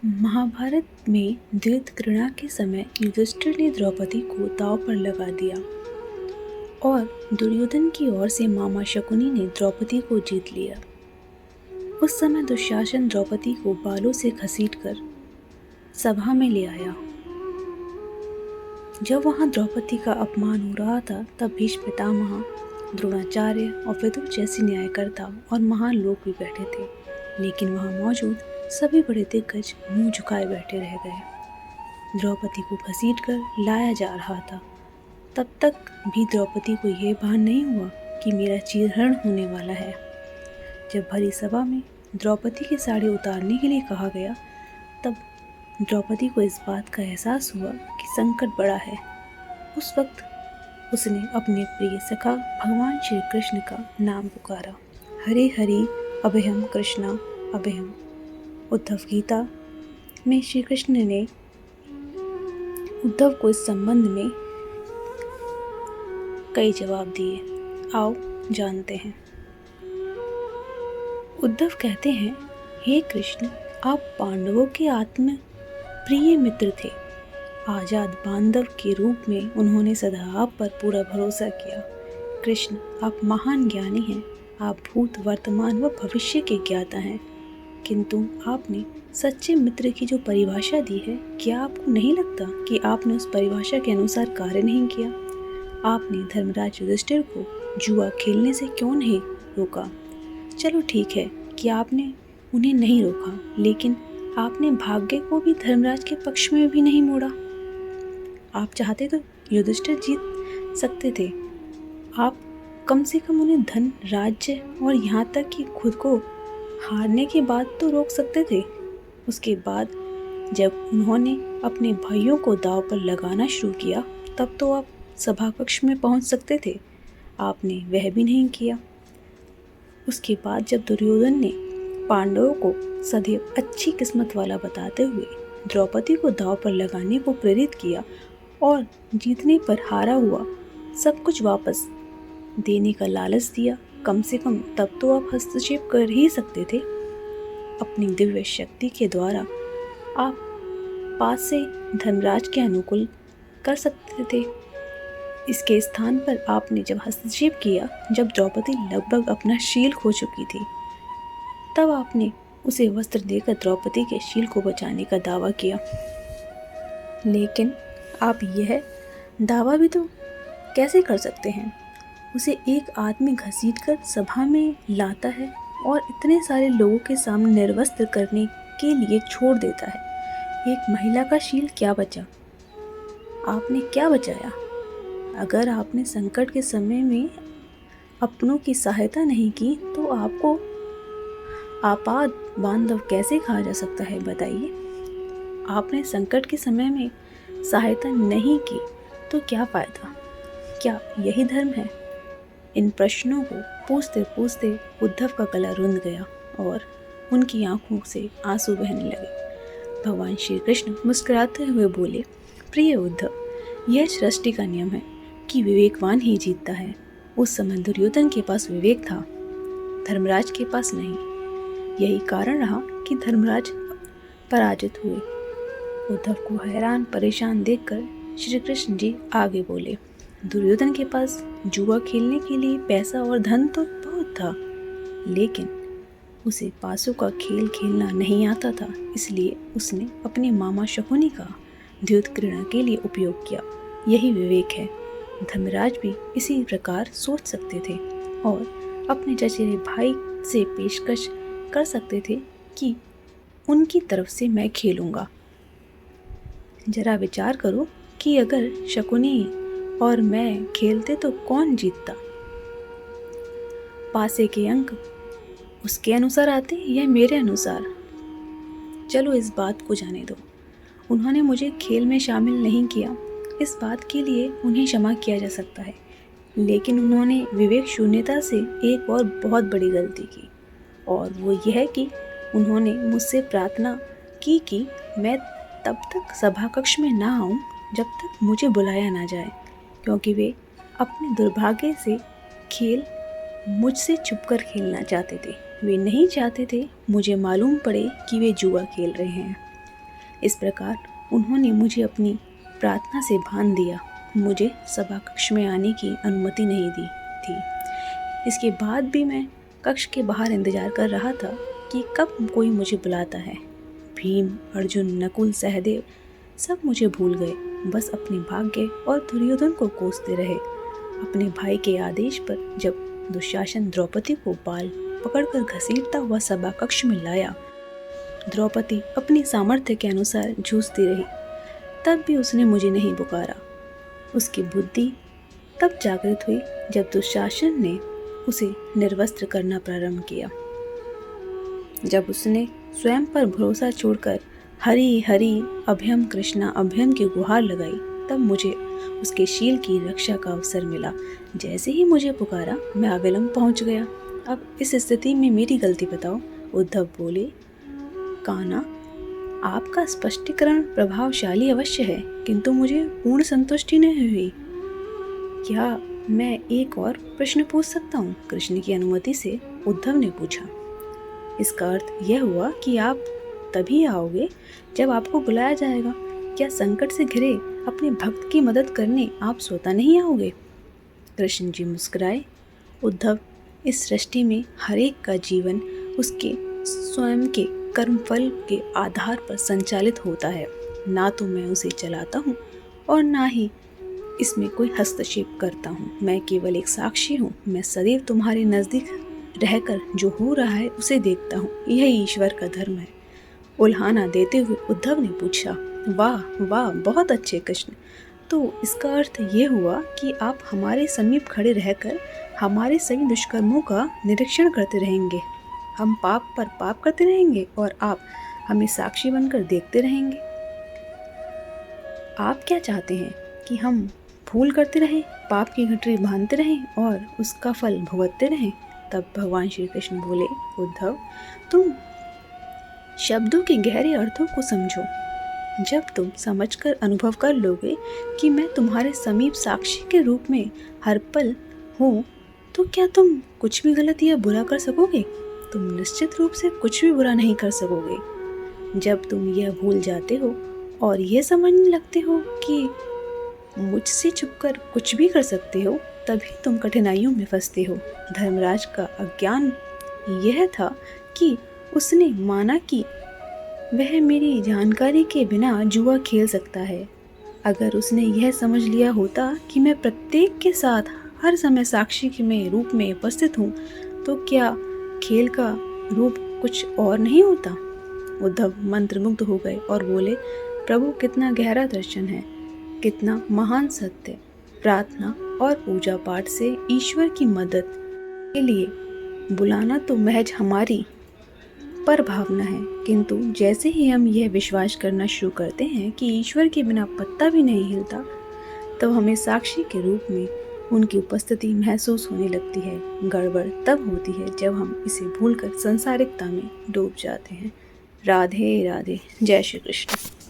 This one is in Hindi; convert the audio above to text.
महाभारत में द्वैतकृष्णा के समय युधिष्ठिर ने द्रौपदी को दांव पर लगा दिया और दुर्योधन की ओर से मामा शकुनी ने द्रौपदी को जीत लिया। उस समय दुशासन द्रौपदी को बालों से घसीटकर सभा में ले आया। जब वहां द्रौपदी का अपमान हो रहा था, तब भीष्म पितामह, द्रोणाचार्य और विदुर जैसे न्यायकर्ता और महान लोग भी बैठे थे, लेकिन वहां मौजूद सभी बड़े दिग्गज मुंह झुकाए बैठे रह गए। द्रौपदी को घसीटकर लाया जा रहा था। तब तक भी द्रौपदी को यह भान नहीं हुआ कि मेरा चीरहरण होने वाला है। जब भरी सभा में द्रौपदी की साड़ी उतारने के लिए कहा गया, तब द्रौपदी को इस बात का एहसास हुआ कि संकट बड़ा है। उस वक्त उसने अपने प्रिय सखा भगवान श्री कृष्ण का नाम पुकारा। हरे हरि अभयम कृष्णा अभयम। उद्धव गीता में श्री कृष्ण ने उद्धव को इस संबंध में कई जवाब दिए। आओ जानते हैं। उद्धव कहते हैं, हे कृष्ण, आप पांडवों के आत्म प्रिय मित्र थे। आजाद बांधव के रूप में उन्होंने सदा आप पर पूरा भरोसा किया। कृष्ण, आप महान ज्ञानी हैं। आप भूत, वर्तमान व भविष्य के ज्ञाता हैं, किंतु आपने सच्चे मित्र की जो परिभाषा दी है, क्या आपको नहीं लगता कि आपने उस परिभाषा के अनुसार कार्य नहीं किया? आपने धर्मराज युधिष्ठिर को जुआ खेलने से क्यों नहीं रोका? चलो ठीक है कि आपने उन्हें नहीं रोका, लेकिन आपने भाग्य को भी धर्मराज के पक्ष में भी नहीं मोड़ा। आप चाहते तो युधिष्ठिर जीत सकते थे। आप कम से कम उन्हें धन, राज्य और यहाँ तक कि खुद को हारने के बाद तो रोक सकते थे। उसके बाद जब उन्होंने अपने भाइयों को दांव पर लगाना शुरू किया, तब तो आप सभा कक्ष में पहुंच सकते थे। आपने वह भी नहीं किया। उसके बाद जब दुर्योधन ने पांडवों को सदैव अच्छी किस्मत वाला बताते हुए द्रौपदी को दांव पर लगाने को प्रेरित किया और जीतने पर हारा हुआ सब कुछ वापस देने का लालच दिया, कम से कम तब तो आप हस्तक्षेप कर ही सकते थे। अपनी दिव्य शक्ति के द्वारा आप पास से धर्मराज के अनुकूल कर सकते थे। इसके स्थान पर आपने जब हस्तक्षेप किया, जब द्रौपदी लगभग अपना शील खो चुकी थी, तब आपने उसे वस्त्र देकर द्रौपदी के शील को बचाने का दावा किया। लेकिन आप यह दावा भी तो कैसे कर सकते हैं? उसे एक आदमी घसीटकर सभा में लाता है और इतने सारे लोगों के सामने निर्वस्त्र करने के लिए छोड़ देता है। एक महिला का शील क्या बचा? आपने क्या बचाया? अगर आपने संकट के समय में अपनों की सहायता नहीं की, तो आपको आपात बांधव कैसे कहा जा सकता है, बताइए? आपने संकट के समय में सहायता नहीं की तो क्या फायदा? क्या यही धर्म है? इन प्रश्नों को पूछते पूछते उद्धव का गला रुंध गया और उनकी आंखों से आंसू बहने लगे। भगवान श्री कृष्ण मुस्कुराते हुए बोले, प्रिय उद्धव, यह सृष्टि का नियम है कि विवेकवान ही जीतता है। उस समय दुर्योधन के पास विवेक था, धर्मराज के पास नहीं। यही कारण रहा कि धर्मराज पराजित हुए। उद्धव को हैरान परेशान देखकर श्री कृष्ण जी आगे बोले, दुर्योधन के पास जुआ खेलने के लिए पैसा और धन तो बहुत था, लेकिन उसे पासों का खेल खेलना नहीं आता था। इसलिए उसने अपने मामा शकुनी का द्वैतकृष्णा के लिए उपयोग किया। यही विवेक है। धर्मराज भी इसी प्रकार सोच सकते थे और अपने चचेरे भाई से पेशकश कर सकते थे कि उनकी तरफ से मैं खेलूंगा। जरा विचार करो कि अगर शकुनी और मैं खेलते तो कौन जीतता? पासे के अंक उसके अनुसार आते या मेरे अनुसार? चलो इस बात को जाने दो। उन्होंने मुझे खेल में शामिल नहीं किया, इस बात के लिए उन्हें क्षमा किया जा सकता है, लेकिन उन्होंने विवेक शून्यता से एक और बहुत बड़ी गलती की, और वो यह कि उन्होंने मुझसे प्रार्थना की कि मैं तब तक सभा कक्ष में ना आऊं जब तक मुझे बुलाया ना जाए, क्योंकि वे अपने दुर्भाग्य से खेल मुझसे छुपकर खेलना चाहते थे। वे नहीं चाहते थे मुझे मालूम पड़े कि वे जुआ खेल रहे हैं। इस प्रकार उन्होंने मुझे अपनी प्रार्थना से बांध दिया। मुझे सभा कक्ष में आने की अनुमति नहीं दी थी। इसके बाद भी मैं कक्ष के बाहर इंतजार कर रहा था कि कब कोई मुझे बुलाता है। भीम, अर्जुन, नकुल, सहदेव सब मुझे भूल गए, बस अपने भाग्य और दुर्योधन को कोसते रहे। अपने भाई के आदेश पर जब दुशासन द्रौपदी को बाल पकड़कर घसीटता हुआ सभा कक्ष में लाया, द्रौपदी अपनी सामर्थ्य के अनुसार जूझती रही। तब भी उसने मुझे नहीं पुकारा। उसकी बुद्धि तब जागृत हुई जब दुशासन ने उसे निर्वस्त्र करना प्रारंभ किया। जब उसने स्वयं पर भरोसा छोड़कर हरि हरि अभयम कृष्णा अभयम की गुहार लगाई, तब मुझे उसके शील की रक्षा का अवसर मिला। जैसे ही मुझे पुकारा, मैं अविलंब पहुंच गया। अब इस स्थिति में मेरी गलती बताओ। उद्धव बोले, कान्हा, आपका स्पष्टीकरण प्रभावशाली अवश्य है, किंतु मुझे पूर्ण संतुष्टि नहीं हुई। क्या मैं एक और प्रश्न पूछ सकता हूँ? कृष्ण की अनुमति से उद्धव ने पूछा। इसका अर्थ यह हुआ कि आप तभी आओगे जब आपको बुलाया जाएगा। क्या संकट से घिरे अपने भक्त की मदद करने आप स्वतः नहीं आओगे? कृष्ण जी मुस्कुराए। उद्धव, इस सृष्टि में हर एक का जीवन उसके स्वयं के कर्मफल के आधार पर संचालित होता है। ना तो मैं उसे चलाता हूँ और ना ही इसमें कोई हस्तक्षेप करता हूँ। मैं केवल एक साक्षी हूँ। मैं सदैव तुम्हारे नज़दीक रहकर जो हो रहा है उसे देखता हूँ। यही ईश्वर का धर्म है। उल्हाना देते हुए उद्धव ने पूछा, वाह वाह, बहुत अच्छे कृष्ण। तो इसका अर्थ ये हुआ कि आप हमारे समीप खड़े रहकर हमारे सभी दुष्कर्मों का निरीक्षण करते रहेंगे। हम पाप पर पाप करते रहेंगे और आप हमें साक्षी बनकर देखते रहेंगे। आप क्या चाहते हैं कि हम भूल करते रहें, पाप की गठरी बांधते रहें और उसका फल भुगतते रहें? तब भगवान श्री कृष्ण बोले, उद्धव, तुम शब्दों के गहरे अर्थों को समझो। जब तुम समझकर अनुभव कर लोगे कि मैं तुम्हारे समीप साक्षी के रूप में हर पल हूँ, तो क्या तुम कुछ भी गलत या बुरा कर सकोगे? तुम निश्चित रूप से कुछ भी बुरा नहीं कर सकोगे। जब तुम यह भूल जाते हो और यह समझने लगते हो कि मुझसे छुपकर कुछ भी कर सकते हो, तभी तुम कठिनाइयों में फंसते हो। धर्मराज का अज्ञान यह था कि उसने माना कि वह मेरी जानकारी के बिना जुआ खेल सकता है। अगर उसने यह समझ लिया होता कि मैं प्रत्येक के साथ हर समय साक्षी के में रूप में उपस्थित हूँ, तो क्या खेल का रूप कुछ और नहीं होता? उद्धव मंत्रमुग्ध हो गए और बोले, प्रभु, कितना गहरा दर्शन है, कितना महान सत्य। प्रार्थना और पूजा पाठ से ईश्वर की मदद के लिए बुलाना तो महज हमारी पर भावना है, किंतु जैसे ही हम यह विश्वास करना शुरू करते हैं कि ईश्वर के बिना पत्ता भी नहीं हिलता, तब हमें साक्षी के रूप में उनकी उपस्थिति महसूस होने लगती है। गड़बड़ तब होती है जब हम इसे भूलकर संसारिकता में डूब जाते हैं। राधे राधे। जय श्री कृष्ण।